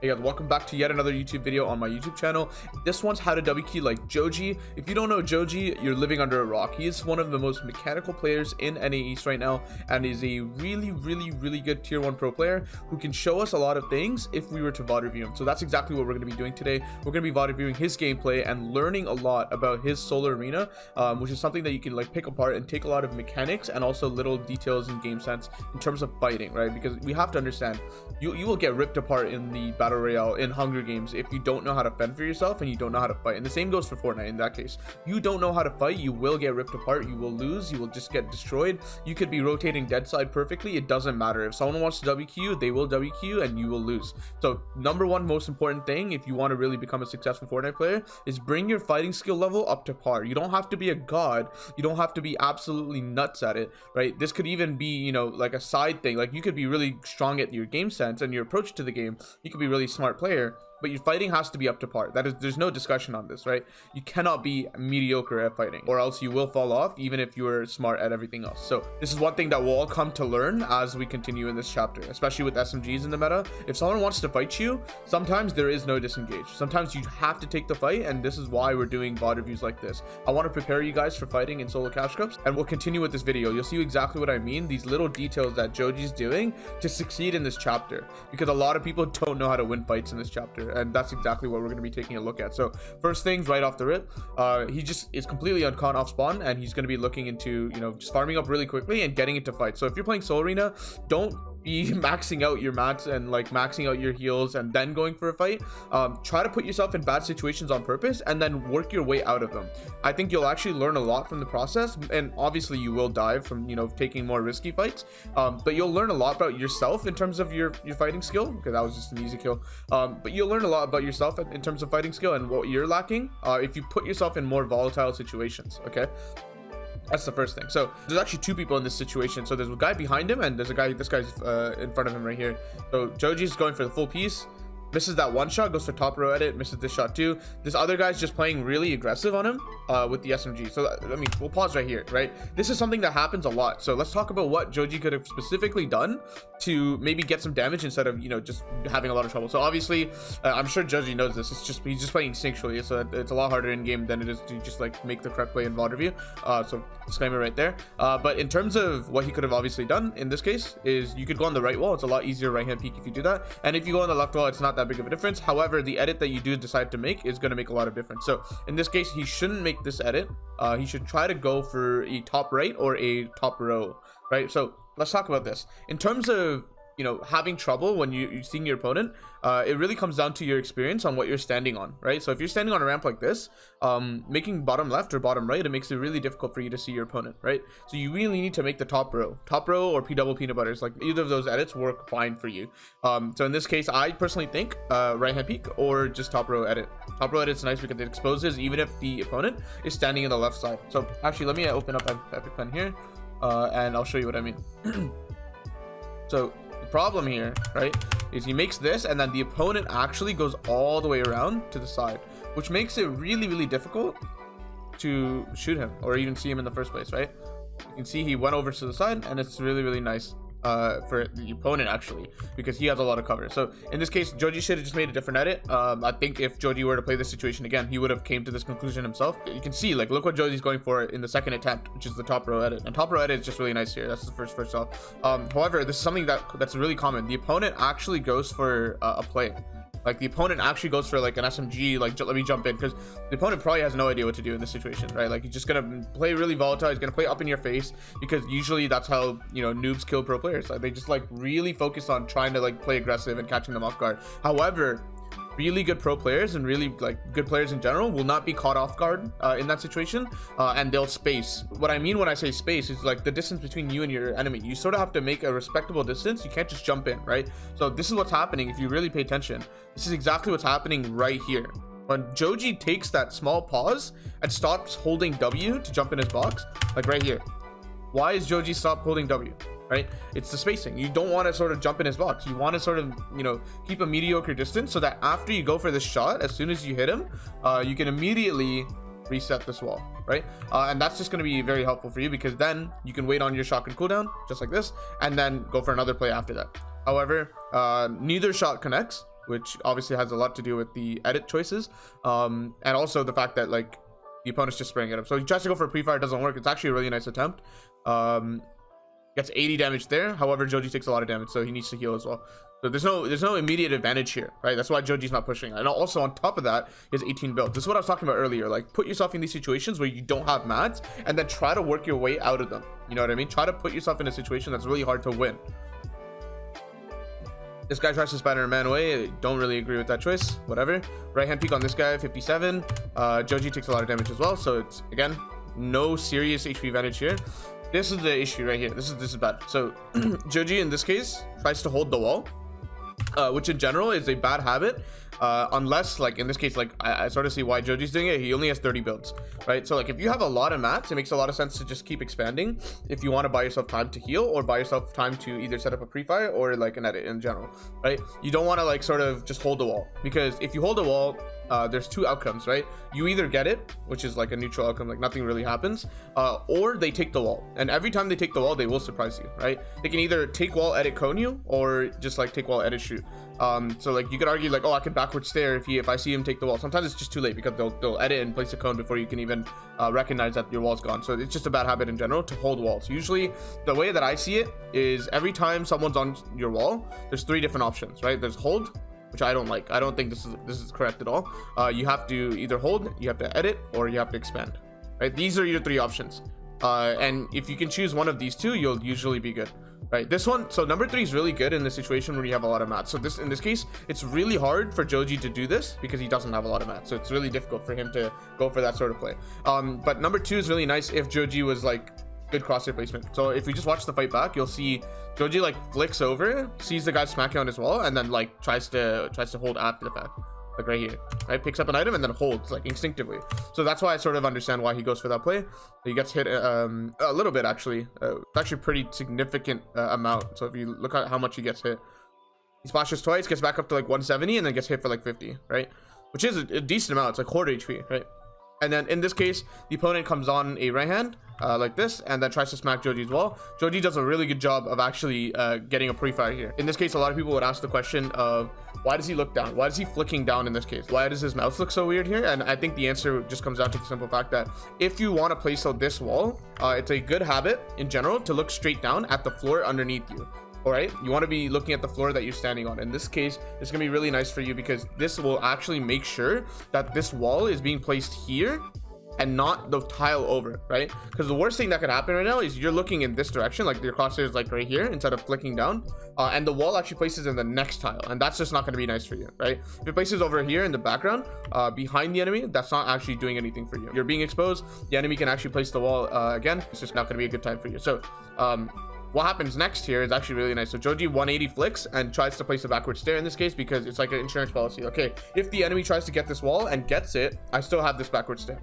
Hey guys, welcome back to yet another YouTube video on my YouTube channel. This one's how to WQ like Joji. If you don't know Joji, you're living under a rock. He is one of the most mechanical players in NA East right now, and is a really good tier 1 pro player who can show us a lot of things if we were to VOD review him. So that's exactly what we're going to be doing today. We're going to be VOD reviewing his gameplay and learning a lot about his solo arena, which is something that you can like pick apart and take a lot of mechanics and also little details in game sense in terms of fighting, right? Because we have to understand, you will get ripped apart in the battle royale in Hunger Games if you don't know how to fend for yourself and you don't know how to fight. And the same goes for Fortnite in that case. You don't know how to fight, you will get ripped apart, you will lose, you will just get destroyed. You could be rotating dead side perfectly, it doesn't matter. If someone wants to WQ, they will WQ and you will lose. So number one most important thing if you want to really become a successful Fortnite player is bring your fighting skill level up to par. You don't have to be a god, you don't have to be absolutely nuts at it, right? This could even be, you know, like a side thing. Like you could be really strong at your game sense and your approach to the game, you could be really smart player, but your fighting has to be up to par. That is, there's no discussion on this, right? You cannot be mediocre at fighting or else you will fall off even if you're smart at everything else. So this is one thing that we'll all come to learn as we continue in this chapter, especially with SMGs in the meta. If someone wants to fight you, sometimes there is no disengage. Sometimes you have to take the fight, and this is why we're doing VOD reviews like this. I want to prepare you guys for fighting in solo cash cups, and we'll continue with this video. You'll see exactly what I mean, these little details that Joji's doing to succeed in this chapter, because a lot of people don't know how to win fights in this chapter, and that's exactly what we're going to be taking a look at. So first things right off the rip, he just is completely uncon off spawn, and he's going to be looking into, you know, just farming up really quickly and getting into fights. So if you're playing solo arena, don't be maxing out your mats and like maxing out your heals and then going for a fight. Try to put yourself in bad situations on purpose and then work your way out of them. I think you'll actually learn a lot from the process, and obviously you will die from, you know, taking more risky fights, but you'll learn a lot about yourself in terms of your fighting skill. Okay, that was just an easy kill, but you'll learn a lot about yourself in terms of fighting skill and what you're lacking if you put yourself in more volatile situations. Okay, that's the first thing. So there's actually two people in this situation. So there's a guy behind him and there's a guy, this guy's in front of him right here. So Joji's going for the full piece, misses that one shot, goes for top row edit, misses this shot too. This other guy's just playing really aggressive on him with the SMG. So I mean, we'll pause right here, right? This is something that happens a lot. So let's talk about what Joji could have specifically done to maybe get some damage instead of, you know, just having a lot of trouble. So obviously I'm sure Joji knows this. It's just, he's just playing instinctually, so it's a lot harder in game than it is to just like make the correct play in VOD review. So disclaimer right there. But in terms of what he could have obviously done in this case is you could go on the right wall. It's a lot easier right hand peek if you do that, and if you go on the left wall, it's not that big of a difference. However, the edit that you do decide to make is going to make a lot of difference. So in this case, he shouldn't make this edit. He should try to go for a top right or a top row, right? So let's talk about this in terms of, you know, having trouble when you're seeing your opponent. It really comes down to your experience on what you're standing on, right? So if you're standing on a ramp like this, making bottom left or bottom right, it makes it really difficult for you to see your opponent, right? So you really need to make the top row or P double peanut butters. Like either of those edits work fine for you. So in this case, I personally think right hand peek or just top row edit. Top row edit's nice because it exposes even if the opponent is standing in the left side. So actually, let me open up Epic Pen here, and I'll show you what I mean. So the problem here, right, is he makes this and then the opponent actually goes all the way around to the side, which makes it really difficult to shoot him or even see him in the first place, right? You can see he went over to the side, and it's really nice for the opponent actually, because he has a lot of cover. So in this case, Joji should have just made a different edit. I think if Joji were to play this situation again, he would have came to this conclusion himself. You can see, like, look what Joji's going for in the second attempt, which is the top row edit, and top row edit is just really nice here. That's the first off. However, this is something that's really common. The opponent actually goes for a play. Like the opponent actually goes for like an SMG, like let me jump in, because the opponent probably has no idea what to do in this situation, right? Like he's just gonna play really volatile, he's gonna play up in your face, because usually that's how, you know, noobs kill pro players. Like they just like really focus on trying to like play aggressive and catching them off guard. However, really good pro players and really like good players in general will not be caught off guard in that situation, and they'll space. What I mean when I say space is like the distance between you and your enemy. You sort of have to make a respectable distance. You can't just jump in, right? So this is what's happening if you really pay attention. This is exactly what's happening right here. When Joji takes that small pause and stops holding W to jump in his box, like right here. Why is Joji stop holding W? Right? It's the spacing. You don't want to sort of jump in his box. You want to sort of, you know, keep a mediocre distance so that after you go for this shot, as soon as you hit him, you can immediately reset this wall, right? And that's just going to be very helpful for you, because then you can wait on your shotgun cooldown just like this and then go for another play after that. However, neither shot connects. which obviously has a lot to do with the edit choices, and also the fact that like the opponent's just spraying at him. So he tries to go for a pre-fire, it doesn't work. It's actually a really nice attempt. Gets 80 damage there. However, Joji takes a lot of damage, so he needs to heal as well. So there's no immediate advantage here, right? That's why Joji's not pushing. And also on top of that, he has 18 builds. This is what I was talking about earlier. Like, put yourself in these situations where you don't have mats, and then try to work your way out of them. You know what I mean? Try to put yourself in a situation that's really hard to win. This guy tries to spider a man away. I don't really agree with that choice. Whatever. Right hand peek on this guy, 57. Joji takes a lot of damage as well. So it's, again, no serious HP advantage here. This is the issue right here. This is bad. So Joji in this case tries to hold the wall, which in general is a bad habit, unless like in this case, like I sort of see why Joji's doing it. He only has 30 builds, right? So like if you have a lot of mats, it makes a lot of sense to just keep expanding if you want to buy yourself time to heal, or buy yourself time to either set up a pre-fire or like an edit in general, right? You don't want to like sort of just hold the wall, because if you hold the wall, there's two outcomes, right? You either get it, which is like a neutral outcome, like nothing really happens, or they take the wall. And every time they take the wall, they will surprise you, right? They can either take wall, edit, cone you, or just like take wall, edit, shoot. So like you could argue like, oh, I could backward stare if I see him take the wall. Sometimes it's just too late, because they'll edit and place a cone before you can even recognize that your wall's gone. So it's just a bad habit in general to hold walls. Usually the way that I see it is every time someone's on your wall, there's three different options, right? There's hold, which I don't like. I don't think this is correct at all. You have to either hold, you have to edit, or you have to expand, right? These are your three options, and if you can choose one of these two, you'll usually be good, right? This one, so number 3 is really good in the situation where you have a lot of mats. So in this case, it's really hard for Joji to do this because he doesn't have a lot of mats, so it's really difficult for him to go for that sort of play. But number 2 is really nice if Joji was like good crosshair placement. So if you just watch the fight back, you'll see Joji like flicks over, sees the guy smacking on his wall, and then like tries to hold after the fact, like right here, right? Picks up an item and then holds like instinctively. So that's why I sort of understand why he goes for that play. He gets hit a little bit actually. It's actually pretty significant amount. So if you look at how much he gets hit, he splashes twice, gets back up to like 170, and then gets hit for like 50, right? Which is a decent amount. It's like quarter HP, right? And then in this case, the opponent comes on a right hand like this, and then tries to smack Joji's wall. Joji does a really good job of actually getting a pre-fire here. In this case, a lot of people would ask the question of, why does he look down? Why is he flicking down in this case? Why does his mouse look so weird here? And I think the answer just comes down to the simple fact that if you want to place out this wall, it's a good habit in general to look straight down at the floor underneath you. All right, you want to be looking at the floor that you're standing on. In this case, it's gonna be really nice for you because this will actually make sure that this wall is being placed here and not the tile over, right? Because the worst thing that could happen right now is you're looking in this direction, like your crosshair is like right here instead of flicking down, and the wall actually places in the next tile, and that's just not going to be nice for you, right? If it places over here in the background behind the enemy, that's not actually doing anything for you. You're being exposed. The enemy can actually place the wall again. It's just not going to be a good time for you. So what happens next here is actually really nice. So Joji 180 flicks and tries to place a backward stare in this case because it's like an insurance policy. Okay, if the enemy tries to get this wall and gets it, I still have this backward stare.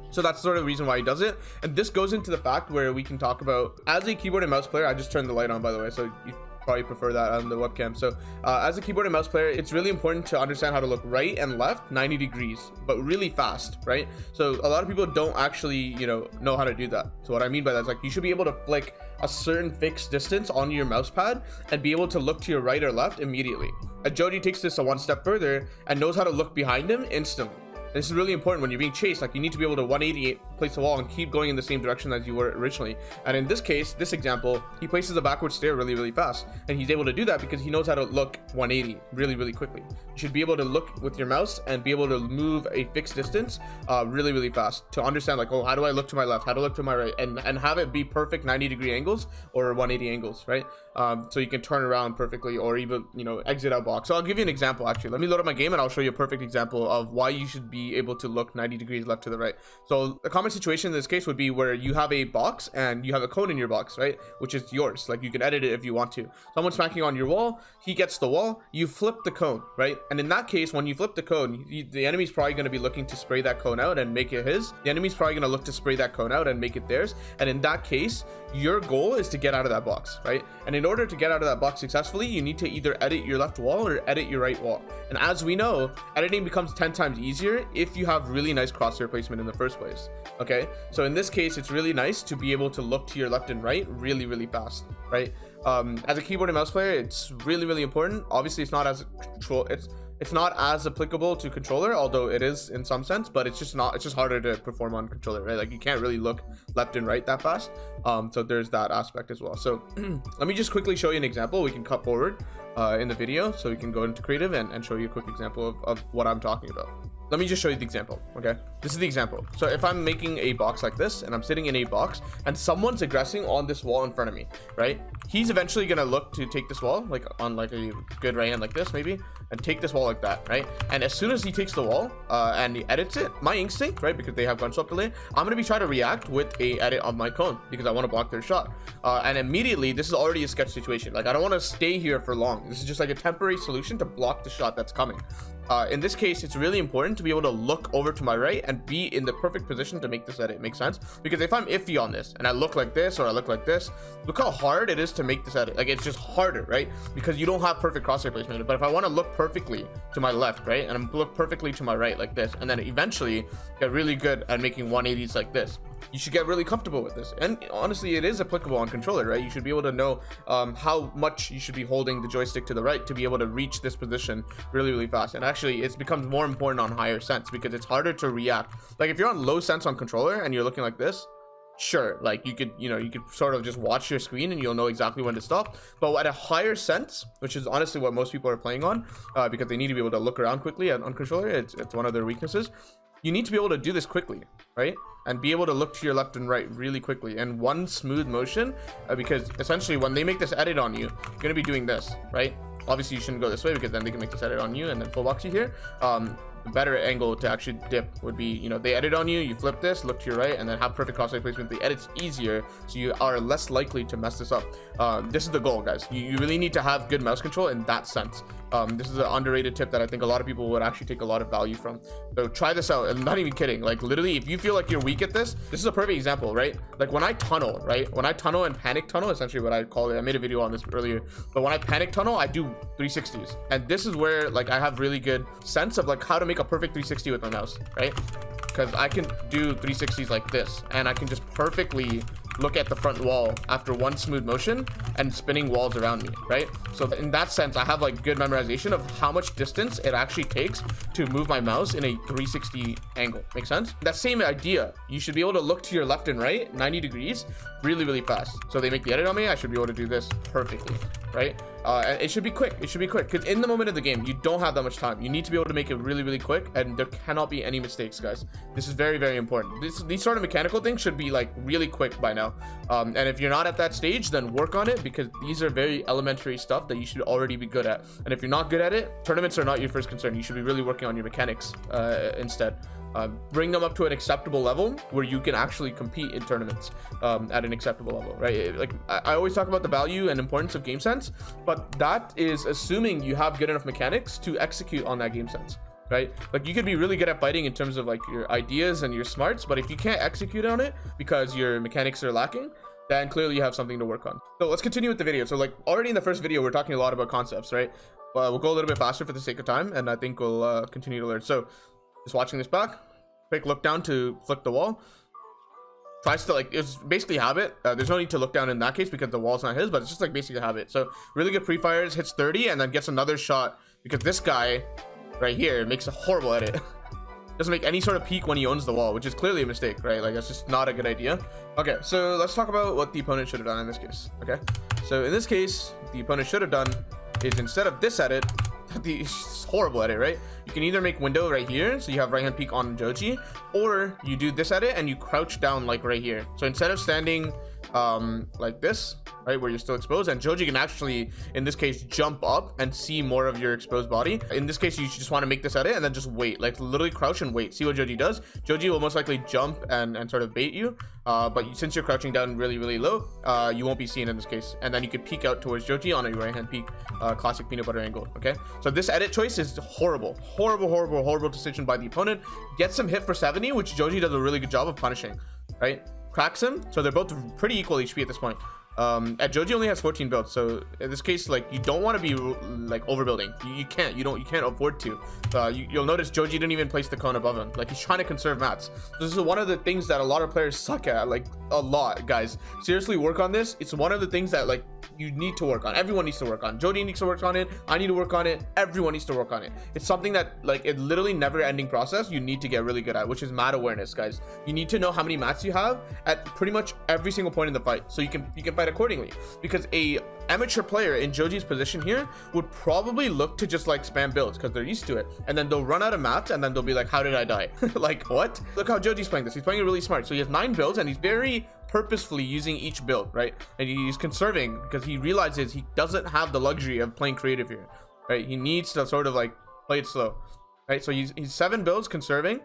So that's sort of the reason why he does it. And this goes into the fact where we can talk about, as a keyboard and mouse player, I just turned the light on, by the way, so you probably prefer that on the webcam. So as a keyboard and mouse player, it's really important to understand how to look right and left 90 degrees, but really fast, right? So a lot of people don't actually, know how to do that. So what I mean by that is like, you should be able to flick a certain fixed distance on your mouse pad and be able to look to your right or left immediately. And Joji takes this one step further and knows how to look behind him instantly. This is really important when you're being chased. Like, you need to be able to 180 place the wall and keep going in the same direction as you were originally. And in this case, this example, he places a backward stare really, really fast. And he's able to do that because he knows how to look 180 really, really quickly. You should be able to look with your mouse and be able to move a fixed distance really, really fast to understand like, oh, how do I look to my left? How to look to my right? And have it be perfect 90-degree angles or 180 angles, right? So you can turn around perfectly or even, exit out box. So I'll give you an example, actually. Let me load up my game and I'll show you a perfect example of why you should be able to look 90 degrees left to the right. So a common situation in this case would be where you have a box and you have a cone in your box, right? Which is yours. Like, you can edit it if you want to. Someone's smacking on your wall, he gets the wall, you flip the cone, right? And in that case, when you flip the cone, the enemy's probably going to be looking to spray that cone out and make it his. The enemy's probably going to look to spray that cone out and make it theirs. And in that case, your goal is to get out of that box, right? And in order to get out of that box successfully, you need to either edit your left wall or edit your right wall. And as we know, editing becomes 10 times easier if you have really nice crosshair placement in the first place. Okay, so in this case, it's really nice to be able to look to your left and right really, really fast, right? As a keyboard and mouse player, it's really important. Obviously it's not as it's not as applicable to controller, although it is in some sense, but it's just harder to perform on controller, right? Like you can't really look left and right that fast. So there's that aspect as well. So let me just quickly show you an example. We can cut forward in the video so we can go into creative and show you a quick example of what I'm talking about. Let me just show you the example. Okay, this is the example. So if I'm making a box like this and I'm sitting in a box and someone's aggressing on this wall in front of me, right? He's eventually gonna look to take this wall, like on like a good right hand like this maybe, and take this wall like that, right? And as soon as he takes the wall and he edits it, my instinct, right, because they have gun swap delay, I'm gonna be trying to react with a edit on my cone because I want to block their shot. And immediately this is already a sketch situation. Like I don't want to stay here for long. This is just like a temporary solution to block the shot that's coming. In this case, it's really important to be able to look over to my right and be in the perfect position to make this edit make sense. Because if I'm iffy on this and I look like this or I look like this, look how hard it is to make this edit. Like it's just harder, right? Because you don't have perfect crosshair placement. But if I want to look perfectly to my left, right, and I'm look perfectly to my right like this, and then eventually get really good at making 180s like this, you should get really comfortable with this. And honestly, it is applicable on controller, right? You should be able to know how much you should be holding the joystick to the right to be able to reach this position really fast. And actually it becomes more important on higher sense because it's harder to react. Like if you're on low sense on controller and you're looking like this, sure, like you could sort of just watch your screen and you'll know exactly when to stop. But at a higher sense, which is honestly what most people are playing on, because they need to be able to look around quickly on controller, it's one of their weaknesses. You need to be able to do this quickly, right? And be able to look to your left and right really quickly in one smooth motion, because essentially when they make this edit on you, you're gonna be doing this, right? Obviously you shouldn't go this way because then they can make this edit on you and then full box you here. The better angle to actually dip would be, they edit on you, you flip this, look to your right, and then have perfect crosshair placement. The edit's easier, so you are less likely to mess this up. This is the goal, guys. You really need to have good mouse control in that sense. This is an underrated tip that I think a lot of people would actually take a lot of value from. So try this out. I'm not even kidding. Like literally, if you feel like you're weak at this is a perfect example, right? Like when I tunnel, right? When I tunnel and panic tunnel, essentially what I call it. I made a video on this earlier, but when I panic tunnel, I do 360s, and this is where like I have really good sense of like how to make a perfect 360 with my mouse, right? Because I can do 360s like this, and I can just perfectly look at the front wall after one smooth motion and spinning walls around me, right? So in that sense, I have like good memorization of how much distance it actually takes to move my mouse in a 360 angle. Make sense? That same idea, you should be able to look to your left and right 90 degrees really fast. So they make the edit on me, I should be able to do this perfectly, right? And it should be quick. It should be quick because in the moment of the game, you don't have that much time. You need to be able to make it really quick, and there cannot be any mistakes, guys. This is very important. These sort of mechanical things should be like really quick by now. And if you're not at that stage, then work on it, because these are very elementary stuff that you should already be good at. And if you're not good at it, tournaments are not your first concern. You should be really working on your mechanics instead. Bring them up to an acceptable level where you can actually compete in tournaments at an acceptable level, right? Like I always talk about the value and importance of game sense, but that is assuming you have good enough mechanics to execute on that game sense, right? Like you could be really good at fighting in terms of like your ideas and your smarts, but if you can't execute on it because your mechanics are lacking, then clearly you have something to work on. So let's continue with the video. So like already in the first video, we're talking a lot about concepts, right? We'll go a little bit faster for the sake of time, and I think we'll continue to learn. So just watching this back, quick look down to flick the wall. Tries to like, it's basically habit. There's no need to look down in that case because the wall's not his, but it's just like basically habit. So really good pre-fires, hits 30 and then gets another shot because this guy right here makes a horrible edit. Doesn't make any sort of peek when he owns the wall, which is clearly a mistake, right? Like that's just not a good idea. Okay, so let's talk about what the opponent should have done in this case. Okay, so in this case, the opponent should have done is instead of this edit, the horrible edit, right? You can either make window right here, so you have right hand peek on Joji, or you do this edit and you crouch down like right here. So instead of standing like this, right, where you're still exposed, and Joji can actually in this case jump up and see more of your exposed body. In this case, you just want to make this edit and then just wait, like literally crouch and wait. See what Joji does. Joji will most likely jump and sort of bait you, but since you're crouching down really low, you won't be seen in this case, and then you could peek out towards Joji on a right hand peek, classic peanut butter angle. Okay, so this edit choice is horrible decision by the opponent. Gets him hit for 70, which Joji does a really good job of punishing, right? Cracks him, so they're both pretty equal HP at this point. And Joji only has 14 builds, so in this case, like, you don't want to be like overbuilding. You can't afford to. You'll notice Joji didn't even place the cone above him. Like, he's trying to conserve mats. This is one of the things that a lot of players suck at, like, a lot. Guys, seriously, work on this. It's one of the things that, like, you need to work on. Everyone needs to work on. Joji needs to work on it. I need to work on it. Everyone needs to work on it. It's something that, like, it's literally never ending process you need to get really good at, which is mat awareness, guys. You need to know how many mats you have at pretty much every single point in the fight, so you can fight accordingly. Because a amateur player in Joji's position here would probably look to just like spam builds because they're used to it, and then they'll run out of mats and then they'll be like, how did I die? Like, what? Look how Joji's playing this. He's playing it really smart. So he has 9 builds and he's very purposefully using each build, right? And he's conserving because he realizes he doesn't have the luxury of playing creative here, right? He needs to sort of like play it slow, right? So he's 7 builds conserving,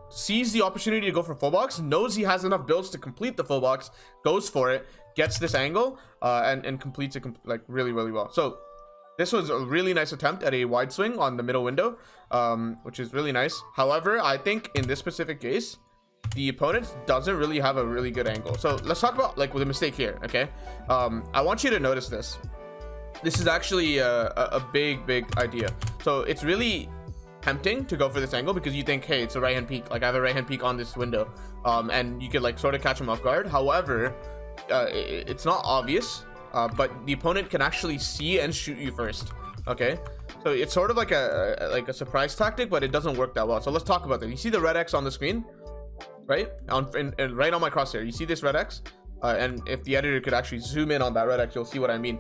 sees the opportunity to go for full box, knows he has enough builds to complete the full box, goes for it, gets this angle, and completes it like really well. So this was a really nice attempt at a wide swing on the middle window, which is really nice. However, I think in this specific case, the opponent doesn't really have a really good angle. So let's talk about like the mistake here. Okay, I want you to notice this. This is actually a big idea. So it's really tempting to go for this angle because you think, hey, it's a right hand peek, like I have a right hand peek on this window, and you could like sort of catch him off guard. However, it's not obvious, but the opponent can actually see and shoot you first. Okay, so it's sort of like a surprise tactic, but it doesn't work that well. So let's talk about that. You see the red X on the screen, right? Right on my crosshair, you see this red X. And if the editor could actually zoom in on that red X, you'll see what I mean.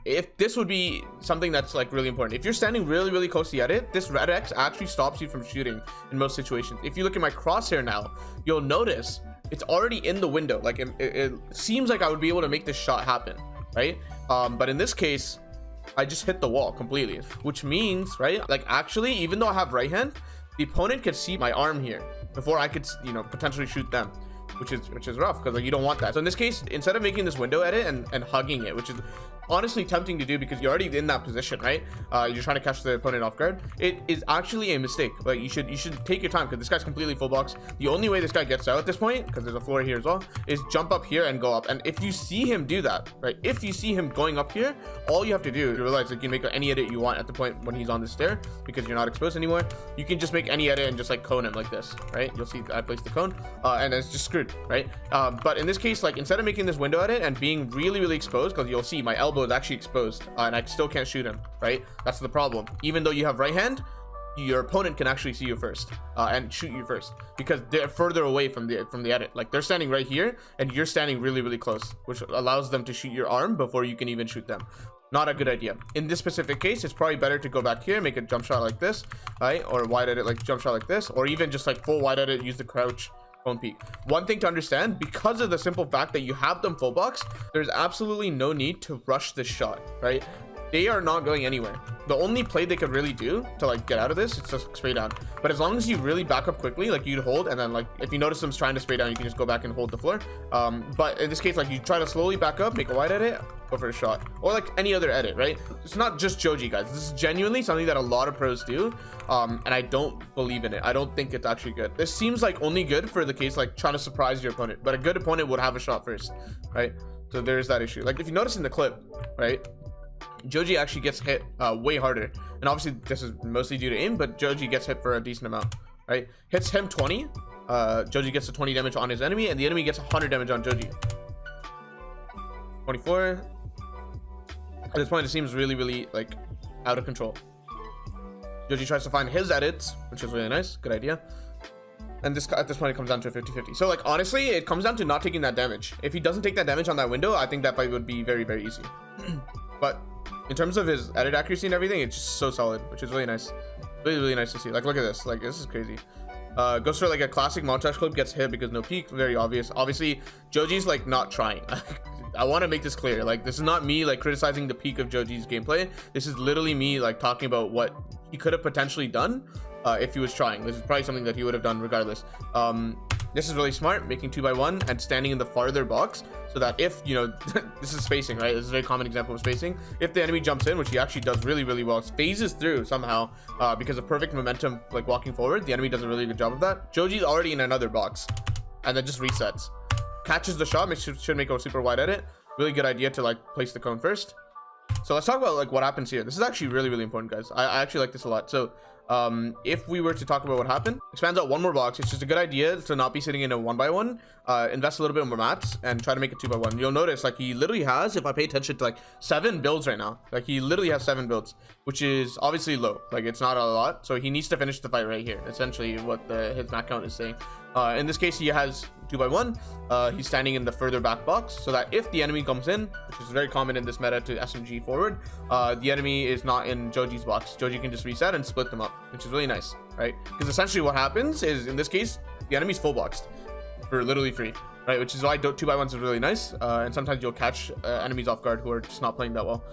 If this would be something that's like really important. If you're standing really close to the edit, this red X actually stops you from shooting in most situations. If you look at my crosshair now, you'll notice it's already in the window. Like it seems like I would be able to make this shot happen, right? But in this case, I just hit the wall completely, which means, right, like actually, even though I have right hand, the opponent could see my arm here before I could, you know, potentially shoot them, which is rough because like you don't want that. So in this case, instead of making this window edit and hugging it, which is honestly tempting to do because you're already in that position, right? You're trying to catch the opponent off guard. It is actually a mistake. Like you should take your time because this guy's completely full box. The only way this guy gets out at this point, because there's a floor here as well, is jump up here and go up. And if you see him do that, right, if you see him going up here, all you have to do is realize that you can make any edit you want at the point when he's on the stair because you're not exposed anymore. You can just make any edit and just like cone him like this, right? You'll see I placed the cone, and it's just screwed, right? But in this case, like instead of making this window edit and being really exposed, because you'll see my elbow is actually exposed, and I still can't shoot him, right? That's the problem. Even though you have right hand, your opponent can actually see you first and shoot you first because they're further away from the edit. Like they're standing right here and you're standing really close, which allows them to shoot your arm before you can even shoot them. Not a good idea. In this specific case, it's probably better to go back here, make a jump shot like this, right? Or wide edit, like jump shot like this, or even just like full wide edit, use the crouch cone peek. One thing to understand, because of the simple fact that you have them full box, there's absolutely no need to rush this shot, right? They are not going anywhere. The only play they could really do to like get out of this is just spray down. But as long as you really back up quickly, like you'd hold, and then like if you notice them trying to spray down, you can just go back and hold the floor. But in this case, like you try to slowly back up, make a wide edit, go for a shot, or like any other edit, right? It's not just Joji, guys. This is genuinely something that a lot of pros do, and I don't believe in it. I don't think it's actually good. This seems like only good for the case like trying to surprise your opponent, but a good opponent would have a shot first, right? So there's that issue. Like if you notice in the clip, right, Joji actually gets hit way harder, and obviously this is mostly due to aim, but Joji gets hit for a decent amount, right? Hits him 20, Joji gets a 20 damage on his enemy, and the enemy gets 100 damage on Joji. 24. At this point, it seems really like out of control. Joji tries to find his edits, which is really nice, good idea. And this at this point it comes down to a 50-50. So like honestly, it comes down to not taking that damage. If he doesn't take that damage on that window, I think that fight would be very easy. But in terms of his edit accuracy and everything, it's just so solid, which is really nice. Really nice to see. Like look at this, like this is crazy. Goes for like a classic montage clip, gets hit because no peek, very obvious. Obviously Joji's like not trying. I want to make this clear, like this is not me like criticizing the peak of Joji's gameplay. This is literally me like talking about what he could have potentially done if he was trying. This is probably something that he would have done regardless. This is really smart, making 2x1 and standing in the farther box so that if, you know, this is spacing, right? This is a very common example of spacing. If the enemy jumps in, which he actually does really well, phases through somehow because of perfect momentum, like walking forward, the enemy does a really good job of that. Joji's already in another box and then just resets. Catches the shot, should make a super wide edit. really good idea to like place the cone first. So let's talk about like what happens here. This is actually really important, guys. I actually like this a lot. So if we were to talk about what happened, expands out one more box. It's just a good idea to not be sitting in a 1x1. Invest a little bit more mats and try to make it 2x1. You'll notice like he literally has, if I pay attention, to like 7 builds right now. Like he literally has 7 builds, which is obviously low. Like it's not a lot, so he needs to finish the fight right here. Essentially what his mat count is saying. In this case, he has 2x1. He's standing in the further back box, so that if the enemy comes in, which is very common in this meta to SMG forward, the enemy is not in Joji's box. Joji can just reset and split them up, which is really nice, right? Because essentially what happens is, in this case, the enemy's full boxed for literally free, right? Which is why 2x1s is really nice. And sometimes you'll catch enemies off guard who are just not playing that well.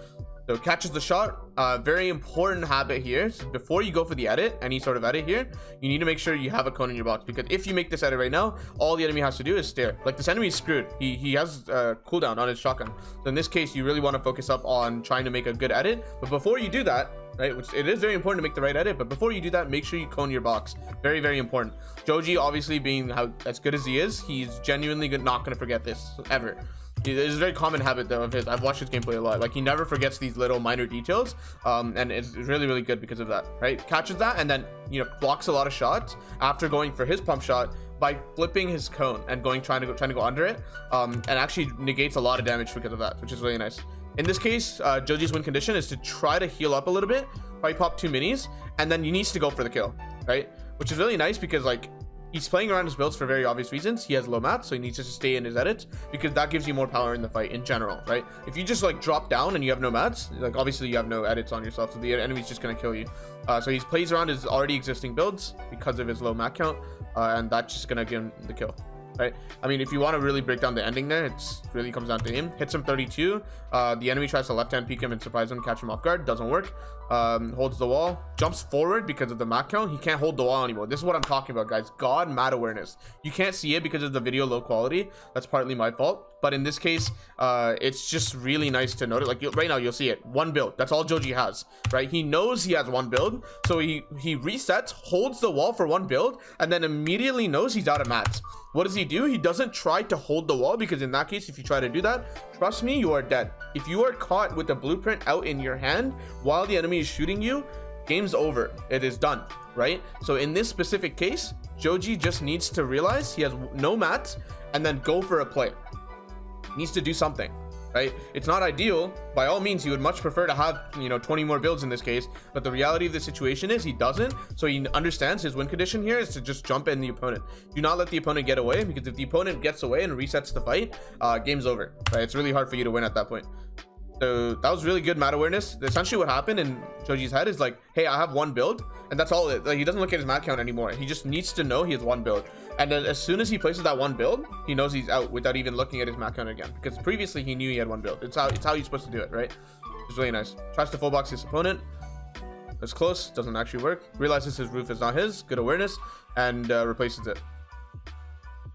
So catches the shot. Very important habit here. So before you go for the edit, any sort of edit here, you need to make sure you have a cone in your box, because if you make this edit right now, all the enemy has to do is stare. Like this enemy is screwed. He has cooldown on his shotgun. So in this case, you really want to focus up on trying to make a good edit. But before you do that, right, which it is very important to make the right edit, but before you do that, make sure you cone your box. Very, very important. Joji, obviously being as good as he is, he's genuinely not going to forget this ever. It is a very common habit though of his. I've watched his gameplay a lot. Like he never forgets these little minor details, and it's really, really good because of that, right? Catches that and then, you know, blocks a lot of shots after going for his pump shot by flipping his cone and trying to go under it, and actually negates a lot of damage because of that, which is really nice. In this case, Joji's win condition is to try to heal up a little bit, probably pop 2 minis, and then he needs to go for the kill, right? Which is really nice because like he's playing around his builds for very obvious reasons. He has low mats, so he needs to stay in his edits because that gives you more power in the fight in general, right? If you just like drop down and you have no mats, like obviously you have no edits on yourself, so the enemy's just gonna kill you. So he plays around his already existing builds because of his low mat count, and that's just gonna give him the kill, right? I mean, if you want to really break down the ending there, it's really comes down to him. Hits him 32. The enemy tries to left hand peek him and surprise him, catch him off guard. Doesn't work. Holds the wall, jumps forward because of the mat count. He can't hold the wall anymore. This is what I'm talking about, guys. God mat awareness. You can't see it because of the video low quality. That's partly my fault. But in this case, it's just really nice to note it. Like right now, you'll see it. 1 build. That's all Joji has, right? He knows he has 1 build, so he resets, holds the wall for 1 build, and then immediately knows he's out of mats. What does he do? He doesn't try to hold the wall, because in that case, if you try to do that, trust me, you are dead. If you are caught with the blueprint out in your hand while the enemy is shooting you, game's over. It is done, right? So in this specific case, Joji just needs to realize he has no mats and then go for a play. He needs to do something, right? It's not ideal. By all means, he would much prefer to have, you know, 20 more builds in this case, but the reality of the situation is he doesn't. So he understands his win condition here is to just jump in the opponent. Do not let the opponent get away, because if the opponent gets away and resets the fight, game's over, right? It's really hard for you to win at that point. So that was really good mat awareness. Essentially what happened in Joji's head is like, hey, I have 1 build, and that's all it. Like, he doesn't look at his mat count anymore. He just needs to know he has 1 build, and then as soon as he places that 1 build, he knows he's out without even looking at his mat count again, because previously he knew he had 1 build. It's how you're supposed to do it, right? It's really nice. Tries to full box his opponent. It's close, doesn't actually work. Realizes his roof is not his. Good awareness, and replaces it.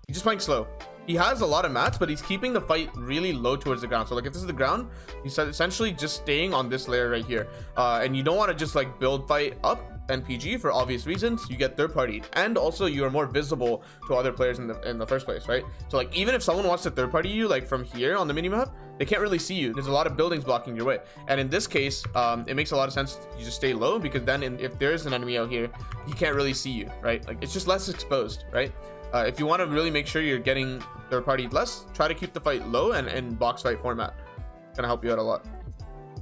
He's just playing slow. He has a lot of mats, but he's keeping the fight really low towards the ground. So like if this is the ground, he's essentially just staying on this layer right here. And you don't want to just like build fight up NPG for obvious reasons. You get third party, and also you are more visible to other players in the first place, right? So like even if someone wants to third party you like from here on the minimap, they can't really see you. There's a lot of buildings blocking your way, and in this case it makes a lot of sense you just stay low, because then if there's an enemy out here, he can't really see you, right? Like it's just less exposed, right? If you want to really make sure you're getting third party less, try to keep the fight low and box fight format. It's gonna help you out a lot.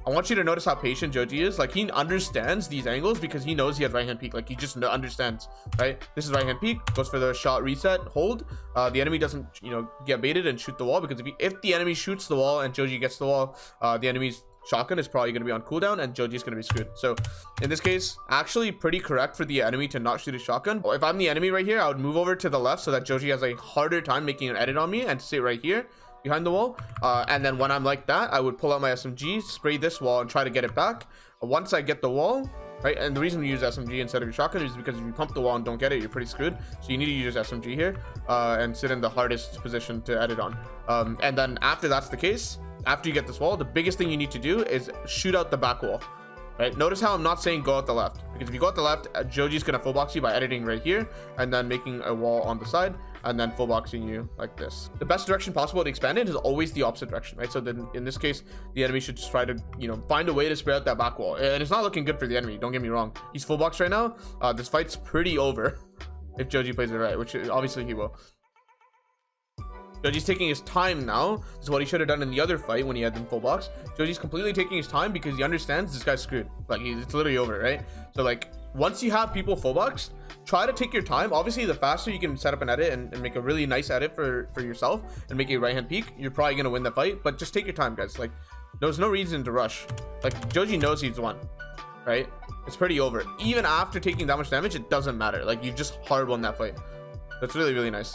I want you to notice how patient Joji is. Like he understands these angles because he knows he has right hand peek. Like he just understands, right? This is right hand peek, goes for the shot, reset, hold. The enemy doesn't, you know, get baited and shoot the wall, because if the enemy shoots the wall and Joji gets the wall, the enemy's shotgun is probably going to be on cooldown and Joji's going to be screwed. So in this case, actually pretty correct for the enemy to not shoot a shotgun. If I'm the enemy right here, I would move over to the left so that Joji has a harder time making an edit on me, and sit right here behind the wall. And then when I'm like that, I would pull out my SMG, spray this wall, and try to get it back. Once I get the wall, right? And the reason we use SMG instead of your shotgun is because if you pump the wall and don't get it, you're pretty screwed. So you need to use SMG here and sit in the hardest position to edit on. And then after that's the case, after you get this wall, the biggest thing you need to do is shoot out the back wall, right? Notice how I'm not saying go out the left, because if you go out the left, Joji's gonna full box you by editing right here and then making a wall on the side. and then full boxing you like this. The best direction possible to expand in is always the opposite direction, right? So then in this case, the enemy should just try to, you know, find a way to spray out that back wall. And it's not looking good for the enemy, don't get me wrong. He's full box right now. This fight's pretty over if Joji plays it right, which obviously he will. Joji's taking his time now. This is what he should have done in the other fight when he had them full box. Joji's completely taking his time because he understands this guy's screwed. Like, it's literally over, right? So like, once you have people full box, try to take your time. Obviously, the faster you can set up an edit and make a really nice edit for yourself and make a right hand peek, you're probably gonna win the fight. But just take your time, guys. Like, there's no reason to rush. Like, Joji knows he's won, right? It's pretty over. Even after taking that much damage, it doesn't matter. Like, you just hard won that fight. That's really, really nice.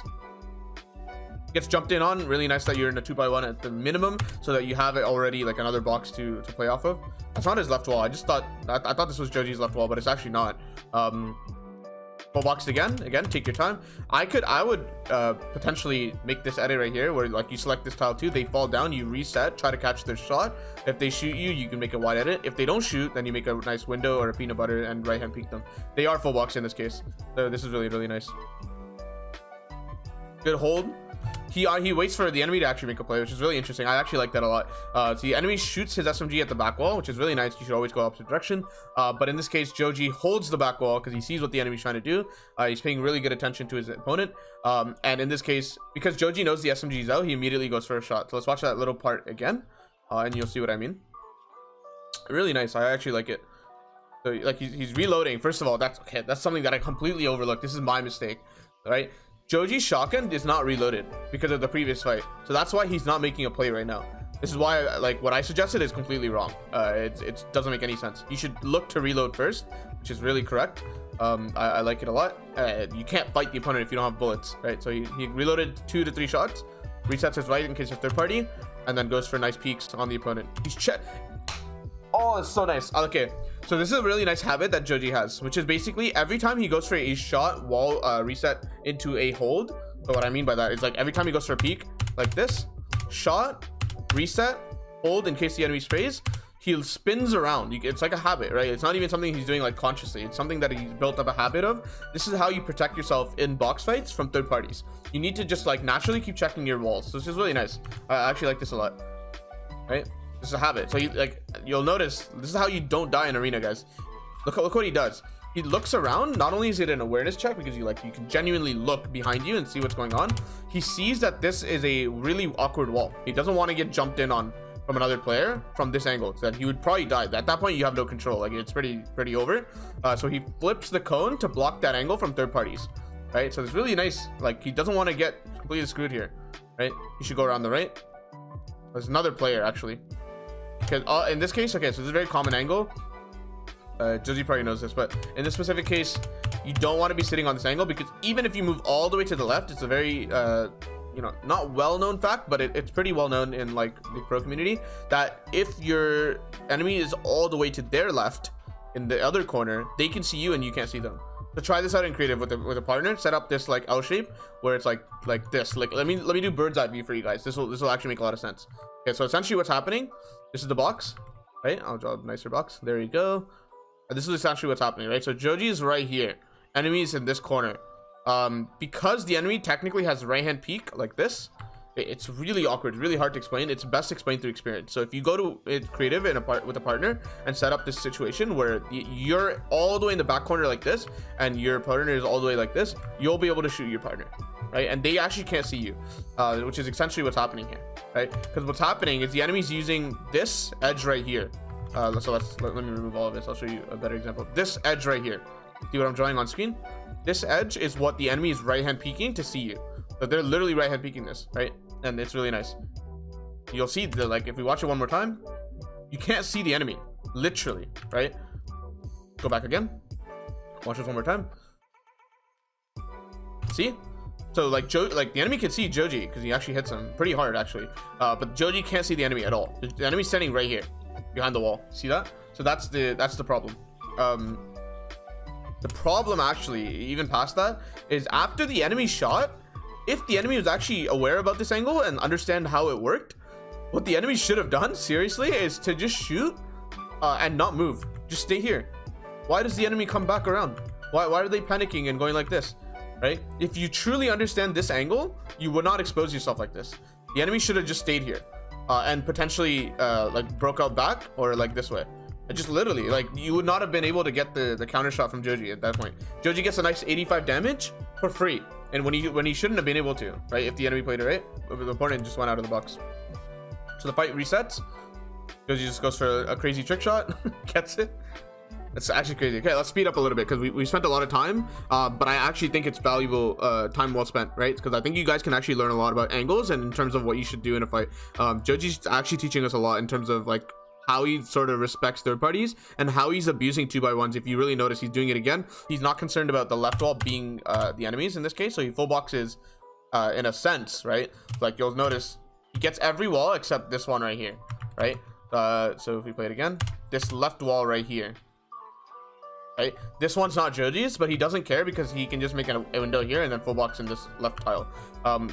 Gets jumped in on. Really nice that you're in a 2x1 at the minimum, so that you have it already, like another box to play off of. That's not his left wall. I just thought I thought this was Joji's left wall, but it's actually not. Full box again, take your time. I would potentially make this edit right here where like you select this tile 2, they fall down, you reset, try to catch their shot. If they shoot you, you can make a wide edit. If they don't shoot, then you make a nice window or a peanut butter and right hand peek them. They are full box in this case, so this is really, really nice. Good hold. He waits for the enemy to actually make a play, which is really interesting. I actually like that a lot. So the enemy shoots his SMG at the back wall, which is really nice. You should always go opposite direction. But in this case, Joji holds the back wall because he sees what the enemy's trying to do. He's paying really good attention to his opponent. And in this case, because Joji knows the SMG is out, he immediately goes for a shot. So let's watch that little part again, and you'll see what I mean. Really nice. I actually like it. So like he's reloading. First of all, that's okay. That's something that I completely overlooked. This is my mistake, right? Joji's shotgun is not reloaded because of the previous fight, so that's why he's not making a play right now. This is why like what I suggested is completely wrong. It doesn't make any sense. You should look to reload first, which is really correct. I like it a lot. You can't fight the opponent if you don't have bullets, right? So he reloaded 2 to 3 shots, resets his right in case of third party, and then goes for nice peeks on the opponent. He's oh, it's so nice. Okay, so this is a really nice habit that Joji has, which is basically every time he goes for a shot, wall reset into a hold. So what I mean by that is like every time he goes for a peek like this, shot, reset, hold in case the enemy sprays, he spins around. It's like a habit, right? It's not even something he's doing like consciously. It's something that he's built up a habit of. This is how you protect yourself in box fights from third parties. You need to just like naturally keep checking your walls. So this is really nice. I actually like this a lot, right? This is a habit. So you'll notice this is how you don't die in arena, guys. Look what he does. He looks around. Not only is it an awareness check because you can genuinely look behind you and see what's going on. He sees that this is a really awkward wall. He doesn't want to get jumped in on from another player from this angle, so that he would probably die. At that point, you have no control. Like it's pretty over. So he flips the cone to block that angle from third parties, right? So it's really nice. Like he doesn't want to get completely screwed here, right? He should go around the right. There's another player actually. Because in this case, okay, so this is a very common angle. Joji probably knows this, but in this specific case, you don't want to be sitting on this angle because even if you move all the way to the left, it's a very you know, not well-known fact, but it's pretty well-known in like the pro community that if your enemy is all the way to their left in the other corner, they can see you and you can't see them. So try this out in creative with a partner. Set up this like L shape where it's like this. Like let me do bird's eye view for you guys. This will actually make a lot of sense. Okay, so essentially what's happening, this is the box, right? I'll draw a nicer box. There you go. And this is essentially what's happening, right? So Joji is right here. Enemy is in this corner. Because the enemy technically has right hand peek like this, it's really awkward, really hard to explain. It's best explained through experience. So if you go to creative with a partner and set up this situation where you're all the way in the back corner like this and your partner is all the way like this, you'll be able to shoot your partner, right? And they actually can't see you, which is essentially what's happening here, right? Because what's happening is the enemy's using this edge right here. So let me remove all of this. I'll show you a better example. This edge right here. See what I'm drawing on screen? This edge is what the enemy is right hand peeking to see you. So they're literally right hand peeking this, right? And it's really nice. You'll see the, like, if we watch it one more time, you can't see the enemy, literally, right? Go back again. Watch this one more time. See? So like the enemy can see Joji because he actually hits him pretty hard actually. But Joji can't see the enemy at all. The enemy's standing right here behind the wall. See that? So that's the problem. The problem actually, even past that, is after the enemy shot, if the enemy was actually aware about this angle and understand how it worked, what the enemy should have done, seriously, is to just shoot and not move. Just stay here. Why does the enemy come back around? Why are they panicking and going like this? right? If you truly understand this angle, you would not expose yourself like this. The enemy should have just stayed here and potentially like broke out back or like this way. Just literally, like, you would not have been able to get the counter shot from Joji at that point. Joji gets a nice 85 damage for free, and when he shouldn't have been able to, right? If the enemy played it right, the opponent just went out of the box. So the fight resets. Joji just goes for a crazy trick shot, gets it. It's actually crazy. Okay, let's speed up a little bit because we spent a lot of time, but I actually think it's valuable time well spent, right? Because I think you guys can actually learn a lot about angles and in terms of what you should do in a fight. Joji's actually teaching us a lot in terms of like how he sort of respects third parties and how he's abusing 2x1s. If you really notice, he's doing it again. He's not concerned about the left wall being the enemies in this case, so he full boxes in a sense, right? Like, you'll notice he gets every wall except this one right here, right? So if we play it again, this left wall right here, right? This one's not Joji's, but he doesn't care because he can just make a window here and then full box in this left tile,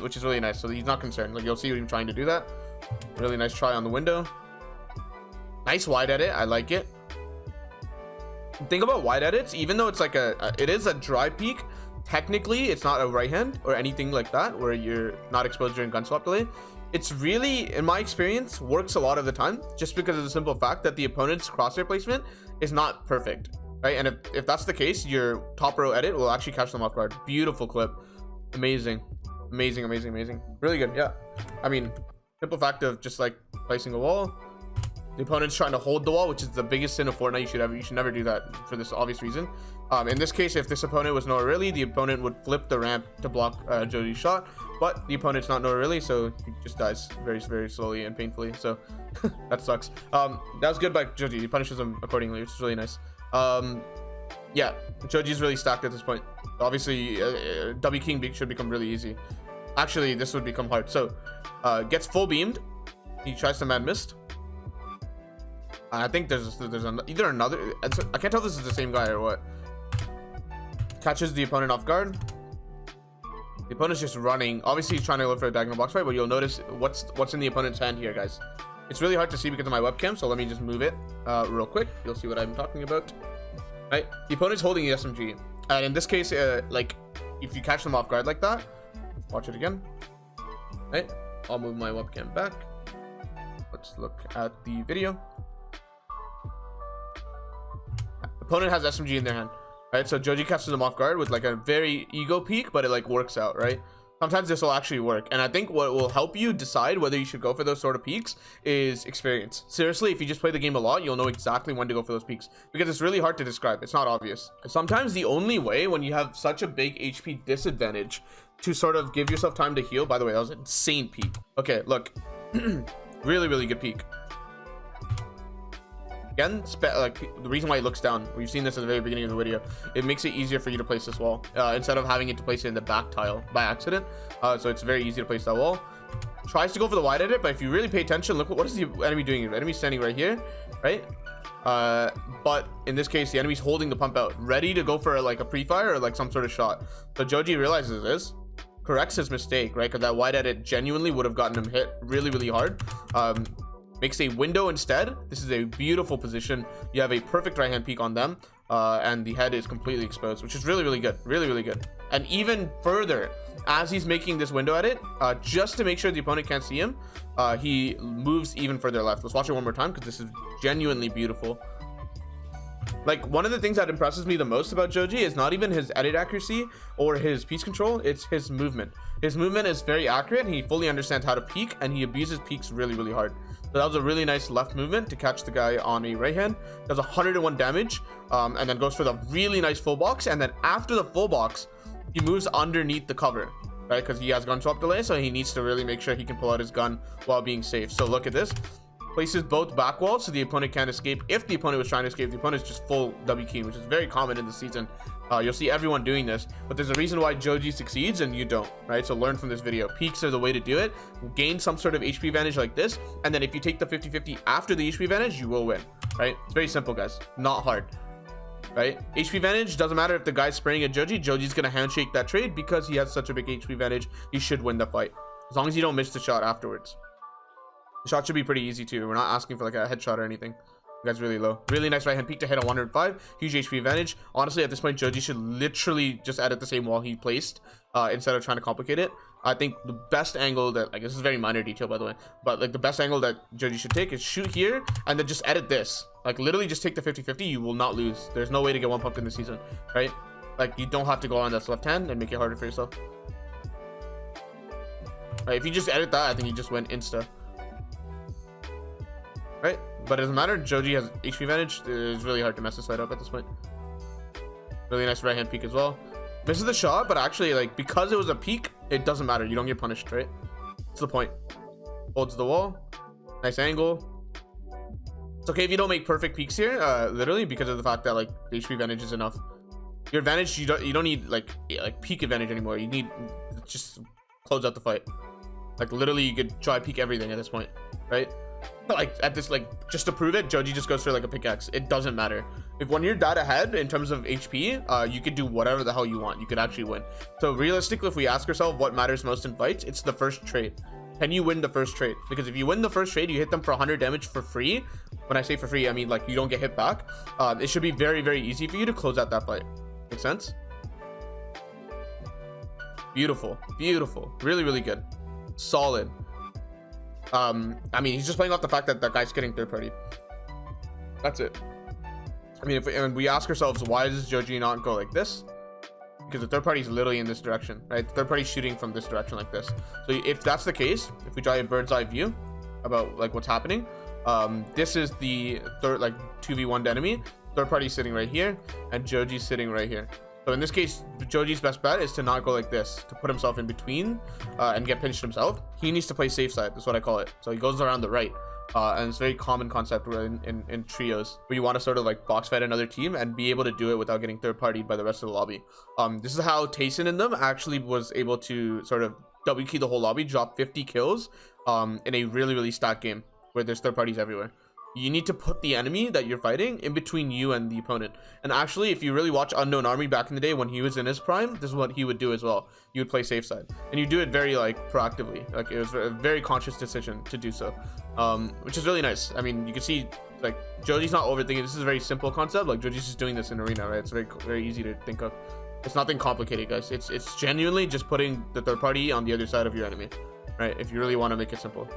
which is really nice. So he's not concerned. Like, you'll see him trying to do that. Really nice try on the window. Nice wide edit. I like it. The thing about wide edits, even though it's like it is a dry peak, technically it's not a right hand or anything like that where you're not exposed during gun swap delay. It's really, in my experience, works a lot of the time just because of the simple fact that the opponent's crosshair placement is not perfect, right? And if that's the case, your top row edit will actually catch them off guard. Beautiful clip. Amazing. Amazing, amazing, amazing. Really good. Yeah. I mean, simple fact of just like placing a wall. The opponent's trying to hold the wall, which is the biggest sin of Fortnite. You should never do that for this obvious reason. In this case, if this opponent was nowhere really, the opponent would flip the ramp to block Joji's shot, but the opponent's not nowhere really, so he just dies very, very slowly and painfully. So that sucks. That was good by Joji. He punishes him accordingly, which is really nice. Yeah, Joji's really stacked at this point. Obviously, W King should become really easy. Actually, this would become hard. So gets full beamed. He tries to mad mist. I think there's either another. I can't tell if this is the same guy or what. Catches the opponent off guard. The opponent's just running. Obviously, he's trying to look for a diagonal box fight, but you'll notice what's in the opponent's hand here, guys. It's really hard to see because of my webcam, so let me just move it real quick. You'll see what I'm talking about. Right, the opponent's holding the SMG, and in this case, like, if you catch them off guard like that, watch it again. Right, I'll move my webcam back. Let's look at the video. Opponent has SMG in their hand, right? So Joji catches them off guard with like a very ego peek, but it like works out, right? Sometimes this will actually work, and I think what will help you decide whether you should go for those sort of peaks is experience. Seriously, if you just play the game a lot, you'll know exactly when to go for those peaks because it's really hard to describe. It's not obvious. Sometimes the only way when you have such a big HP disadvantage to sort of give yourself time to heal. By the way, that was an insane peak. Okay, look, really good peak. Again, like, the reason why it looks down, we've seen this at the very beginning of the video, it makes it easier for you to place this wall instead of having it to place it in the back tile by accident. So it's very easy to place that wall. Tries to go for the wide edit, but if you really pay attention, look, what is the enemy doing? The enemy's standing right here, right? But in this case, the enemy's holding the pump out, ready to go for like a pre-fire or like some sort of shot. So Joji realizes this, corrects his mistake, right? Because that wide edit genuinely would have gotten him hit really hard. Makes a window instead. This is a beautiful position. You have a perfect right hand peek on them, and the head is completely exposed, which is really good, really good. And even further, as he's making this window edit, just to make sure the opponent can't see him, he moves even further left. Let's watch it one more time because this is genuinely beautiful. Like, one of the things that impresses me the most about Joji is not even his edit accuracy or his piece control, it's his movement. His movement is very accurate, and he fully understands how to peek, and he abuses peeks really hard. So that was a really nice left movement to catch the guy on a right hand. Does 101 damage, and then goes for the really nice full box, and then after the full box, he moves underneath the cover, right? Because he has gun swap delay, so he needs to really make sure he can pull out his gun while being safe. So look at this. Places both back walls so the opponent can't escape. If the opponent was trying to escape, the opponent is just full W key, which is very common in the season. You'll see everyone doing this, but there's a reason why Joji succeeds and you don't, right? So learn from this video. Peaks are the way to do it. Gain some sort of HP advantage like this, and then if you take the 50-50 after the HP advantage, you will win, right? It's very simple, guys. Not hard, right? HP advantage doesn't matter if the guy's spraying at Joji. Joji's gonna handshake that trade because he has such a big HP advantage. He should win the fight as long as you don't miss the shot afterwards. The shot should be pretty easy too. We're not asking for like a headshot or anything. That's really low. Really nice right hand peek to hit on 105. Huge HP advantage. Honestly, at this point, Joji should literally just edit the same wall he placed instead of trying to complicate it. I think the best angle that, like, this is a very minor detail, by the way, but like the best angle that Joji should take is shoot here and then just edit this. Like, literally just take the 50-50. You will not lose. There's no way to get one pumpkin this season, right? Like, you don't have to go on that left hand and make it harder for yourself. Right, if you just edit that, I think you just went insta. Right? But it doesn't matter. Joji has HP advantage. It's really hard to mess this fight up at this point. Really nice right hand peek as well. Misses the shot, but actually, like, because it was a peek, it doesn't matter. You don't get punished, right? That's the point. Holds the wall. Nice angle. It's okay if you don't make perfect peeks here, literally, because of the fact that, like, the HP advantage is enough. Your advantage, you don't need like peak advantage anymore. You need just close out the fight. Like, literally, you could try peek everything at this point, right? Like, at this, like, just to prove it, Joji just goes for like a pickaxe. It doesn't matter. If when you're that ahead in terms of HP, you could do whatever the hell you want. You could actually win. So realistically, if we ask ourselves what matters most in fights, it's the first trade. Can you win the first trade? Because if you win the first trade, you hit them for 100 damage for free. When I say for free, I mean like you don't get hit back. It should be very, very easy for you to close out that fight. Make sense? Beautiful, beautiful, really, really good, solid. I mean, he's just playing off the fact that that guy's getting third party. That's it. I mean, if we ask ourselves, why does Joji not go like this? Because the third party is literally in this direction, right? The third party shooting from this direction like this. So if that's the case, if we try a bird's eye view about like what's happening, this is the third, like 2v1 enemy. Third party sitting right here, and Joji's sitting right here. So in this case, Joji's best bet is to not go like this, to put himself in between and get pinched himself. He needs to play safe side. That's what I call it. So he goes around the right. And it's a very common concept in trios where you want to sort of like box fight another team and be able to do it without getting third partied by the rest of the lobby. This is how Tayson and them actually was able to sort of W key the whole lobby, drop 50 kills in a really, really stacked game where there's third parties everywhere. You need to put the enemy that you're fighting in between you and the opponent. And actually, if you really watch Unknown Army back in the day when he was in his prime, this is what he would do as well. He would play safe side, and you do it very like proactively. Like, it was a very conscious decision to do so, which is really nice. I mean, you can see like Joji's not overthinking. This is a very simple concept. Like, Joji's just doing this in arena, right? It's very, very easy to think of. It's nothing complicated, guys. It's genuinely just putting the third party on the other side of your enemy, right? If you really want to make it simple.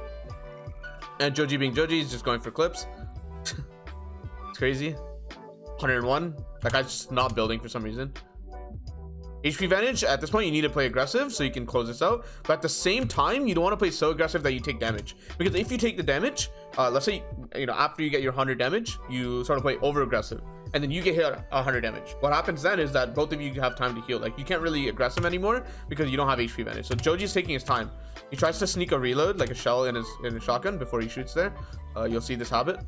And Joji being Joji is just going for clips. It's crazy. 101. That guy's just not building for some reason. HP advantage, at this point, you need to play aggressive so you can close this out. But at the same time, you don't want to play so aggressive that you take damage. Because if you take the damage, let's say, you know, after you get your 100 damage, you sort of play over aggressive. And then you get hit 100 damage. What happens then is that both of you have time to heal. Like, you can't really aggressive anymore because you don't have HP advantage. So Joji's taking his time. He tries to sneak a reload, like a shell in his shotgun before he shoots there. You'll see this habit.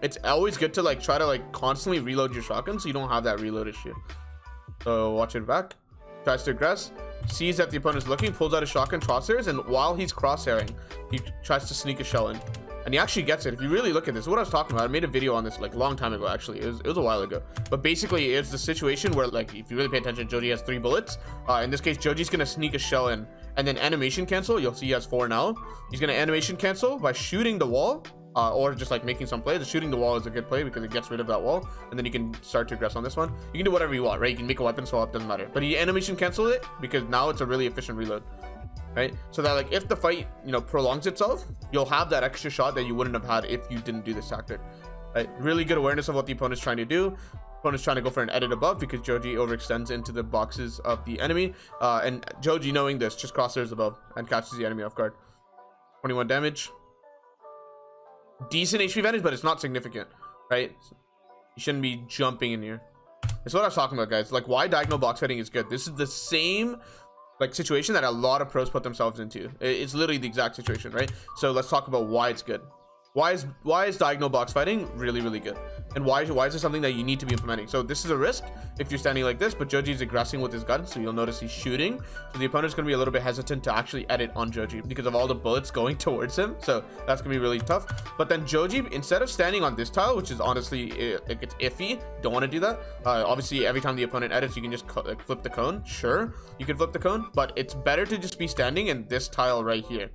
It's always good to like try to like constantly reload your shotgun so you don't have that reload issue. So watch it back. Tries to aggress. Sees that the opponent's looking, pulls out a shotgun, crosshairs, and while he's crosshairing, he tries to sneak a shell in. And he actually gets it. If you really look at this, what I was talking about, I made a video on this like a long time ago, actually. It was a while ago. But basically, it's the situation where, like, if you really pay attention, Joji has 3 bullets. In this case, Joji's going to sneak a shell in. And then animation cancel. You'll see he has 4 now. He's going to animation cancel by shooting the wall. Or just like making some play. The shooting the wall is a good play because it gets rid of that wall. And then you can start to aggress on this one. You can do whatever you want, right? You can make a weapon swap, doesn't matter. But he animation canceled it because now it's a really efficient reload. Right, so that like if the fight, you know, prolongs itself, you'll have that extra shot that you wouldn't have had if you didn't do this tactic. Right, really good awareness of what the opponent's trying to do. Opponent's trying to go for an edit above because Joji overextends into the boxes of the enemy, and Joji, knowing this, just crosshairs above and catches the enemy off guard. 21 damage, decent HP advantage, but it's not significant, right? You shouldn't be jumping in here. That's what I was talking about, guys. Like, why diagonal box fighting is good. This is the same like situation that a lot of pros put themselves into. It's literally the exact situation, right? So let's talk about why it's good. Why is diagonal box fighting really, really good? And why is it something that you need to be implementing? So this is a risk if you're standing like this, but Joji's aggressing with his gun, so you'll notice he's shooting. So the opponent's going to be a little bit hesitant to actually edit on Joji because of all the bullets going towards him. So that's going to be really tough. But then Joji, instead of standing on this tile, which is honestly, like, it's iffy, don't want to do that. Obviously, every time the opponent edits, you can just like, flip the cone. Sure, you can flip the cone, but it's better to just be standing in this tile right here.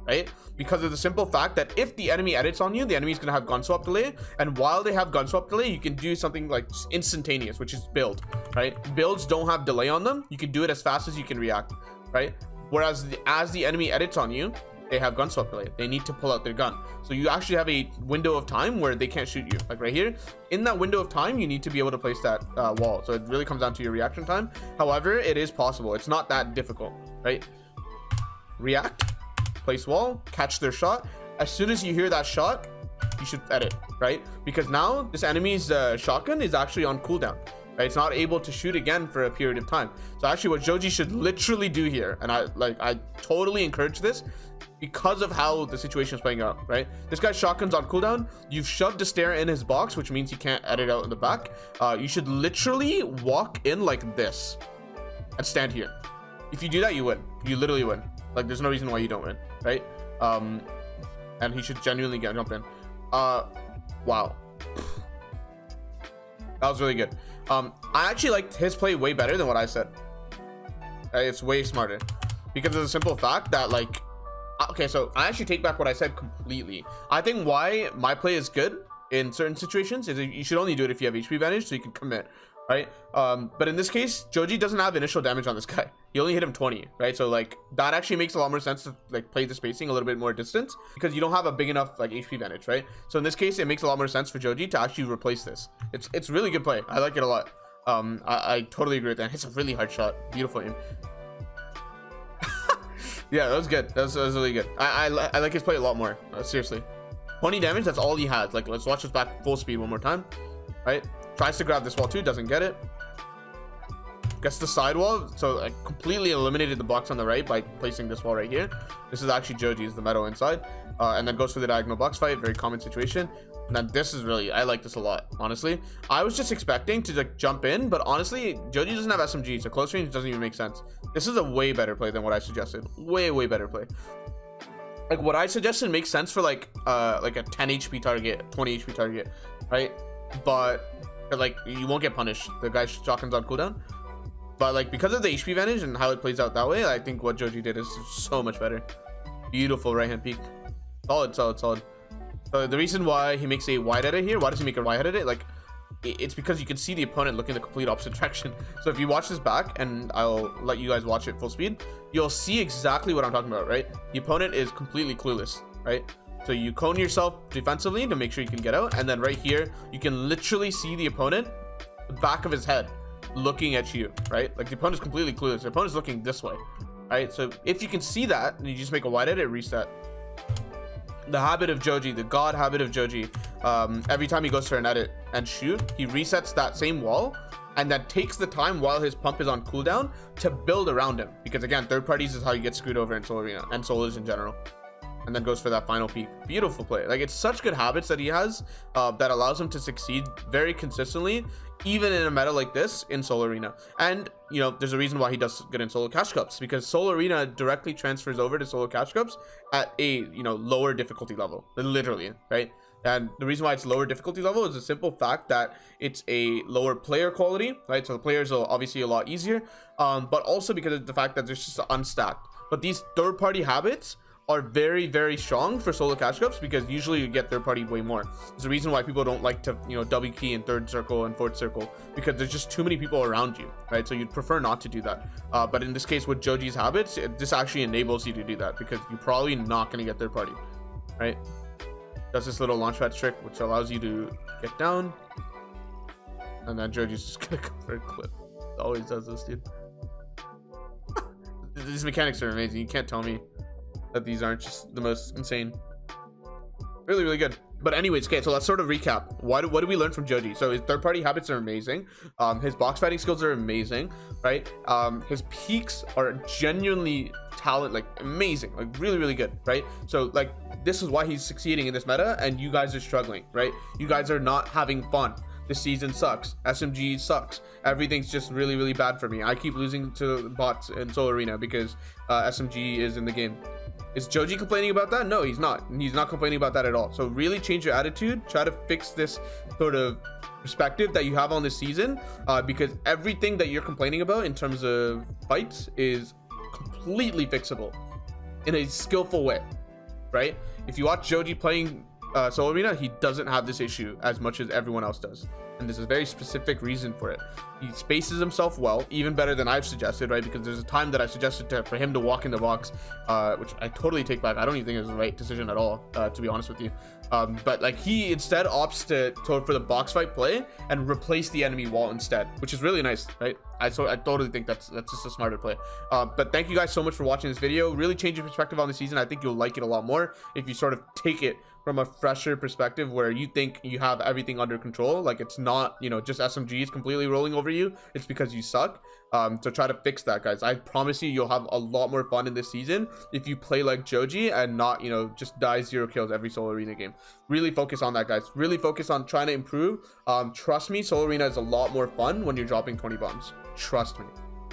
right? Because of the simple fact that if the enemy edits on you, the enemy is going to have gun swap delay, and while they have gun swap delay, you can do something like instantaneous, which is build, right? Builds don't have delay on them. You can do it as fast as you can react, right? Whereas as the enemy edits on you, they have gun swap delay. They need to pull out their gun, so you actually have a window of time where they can't shoot you. Like right here, in that window of time, you need to be able to place that wall. So it really comes down to your reaction time. However, it is possible. It's not that difficult, right? React, place wall, catch their shot. As soon as you hear that shot, you should edit, right? Because now this enemy's shotgun is actually on cooldown, right? It's not able to shoot again for a period of time. So actually what Joji should literally do here, and I totally encourage this because of how the situation is playing out, right? This guy's shotgun's on cooldown. You've shoved a stair in his box, which means he can't edit out in the back. You should literally walk in like this and stand here. If you do that, you win. You literally win. Like there's no reason why you don't win, right? And he should genuinely jump in. Wow, that was really good. I actually liked his play way better than what I said. It's way smarter because of the simple fact that, like, okay, so I actually take back what I said completely. I think why my play is good in certain situations is you should only do it if you have HP advantage, so you can commit, right? But in this case, Joji doesn't have initial damage on this guy. He only hit him 20, right? So like that actually makes a lot more sense to like play the spacing a little bit more distance because you don't have a big enough like HP advantage, right? So in this case, it makes a lot more sense for Joji to actually replace this. It's really good play. I like it a lot. I totally agree with that. It's a really hard shot. Beautiful aim. Yeah, that was good. That was really good. I like his play a lot more. Seriously, 20 damage. That's all he had. Like, let's watch this back full speed one more time. Right? Tries to grab this wall too. Doesn't get it. Gets the side wall. So I completely eliminated the box on the right by placing this wall right here. This is actually Joji's, the metal inside. And then goes for the diagonal box fight. Very common situation. And then this is really, I like this a lot, honestly. I was just expecting to like jump in, but honestly, Joji doesn't have SMG, so close range doesn't even make sense. This is a way better play than what I suggested. Way better play. Like what I suggested makes sense for like a 10 HP target, 20 HP target, right? But like you won't get punished. The guy's shotgun's on cooldown. But like because of the HP advantage and how it plays out that way, I think what Joji did is so much better. Beautiful right hand peek. Solid. So the reason why he makes a wide edit here, why does he make a wide edit? Like, it's because you can see the opponent looking the complete opposite direction. So if you watch this back, and I'll let you guys watch it full speed, you'll see exactly what I'm talking about, right? The opponent is completely clueless, right? So you cone yourself defensively to make sure you can get out, and then right here, you can literally see the opponent, the back of his head, looking at you, right? Like the opponent's completely clueless. The opponent's looking this way, right? So if you can see that, and you just make a wide edit, reset. The habit of Joji, the god habit of Joji, every time he goes for an edit and shoot, he resets that same wall and then takes the time while his pump is on cooldown to build around him, because again, third parties is how you get screwed over in Soul Arena and solos in general. And then goes for that final peak. Beautiful play. Like, it's such good habits that he has that allows him to succeed very consistently, even in a meta like this in Soul Arena. And you know, there's a reason why he does good in solo cash cups, because Soul Arena directly transfers over to solo cash cups at a, you know, lower difficulty level, literally, right? And the reason why it's lower difficulty level is the simple fact that it's a lower player quality, right? So the players are obviously a lot easier, but also because of the fact that there's just unstacked. But these third party habits are very strong for solo cash cups, because usually you get third party way more. There's a reason why people don't like to, you know, double key in third circle and fourth circle, because there's just too many people around you, right? So you'd prefer not to do that. But in this case with Joji's habits, this actually enables you to do that, because you're probably not going to get third party, right? Does this little launchpad trick, which allows you to get down, and then Joji's just gonna go for a clip. Always does this, dude. These mechanics are amazing. You can't tell me that these aren't just the most insane. Really good. But anyways, okay, so let's sort of recap. What do we learn from Joji? So his third party habits are amazing. His box fighting skills are amazing, right? His peaks are genuinely amazing, like really good, right? So like, this is why he's succeeding in this meta, and you guys are struggling, right? You guys are not having fun. This season sucks. SMG sucks. Everything's just really bad for me. I keep losing to bots in Soul Arena because SMG is in the game. Is Joji complaining about that? No, he's not. He's not complaining about that at all. So really change your attitude. Try to fix this sort of perspective that you have on this season, because everything that you're complaining about in terms of fights is completely fixable in a skillful way. right? If you watch Joji playing solo arena, he doesn't have this issue as much as everyone else does, and there's a very specific reason for it. He spaces himself well, even better than I've suggested, right? Because there's a time that I suggested for him to walk in the box, which I totally take back. I don't even think it was the right decision at all, to be honest with you. But like, he instead opts for the box fight play and replace the enemy wall instead, which is really nice, right? I totally think that's just a smarter play. But thank you guys so much for watching this video. Really change your perspective on the season. I think you'll like it a lot more if you sort of take it from a fresher perspective, where you think you have everything under control. Like, it's not, you know, just SMGs completely rolling over you. It's because you suck. So try to fix that, guys. I promise you, you'll have a lot more fun in this season if you play like Joji and not, you know, just die 0 kills every solo arena game. Really focus on that, guys. Really focus on trying to improve. Trust me, solo arena is a lot more fun when you're dropping 20 bombs. Trust me,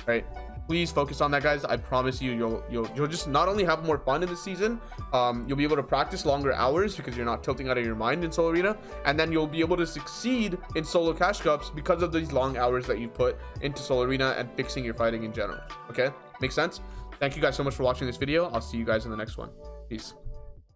right? Please focus on that, guys. I promise you, you'll just not only have more fun in this season, you'll be able to practice longer hours because you're not tilting out of your mind in solo arena, and then you'll be able to succeed in solo cash cups because of these long hours that you put into solo arena and fixing your fighting in general. Okay, makes sense? Thank you guys so much for watching this video. I'll see you guys in the next one. Peace.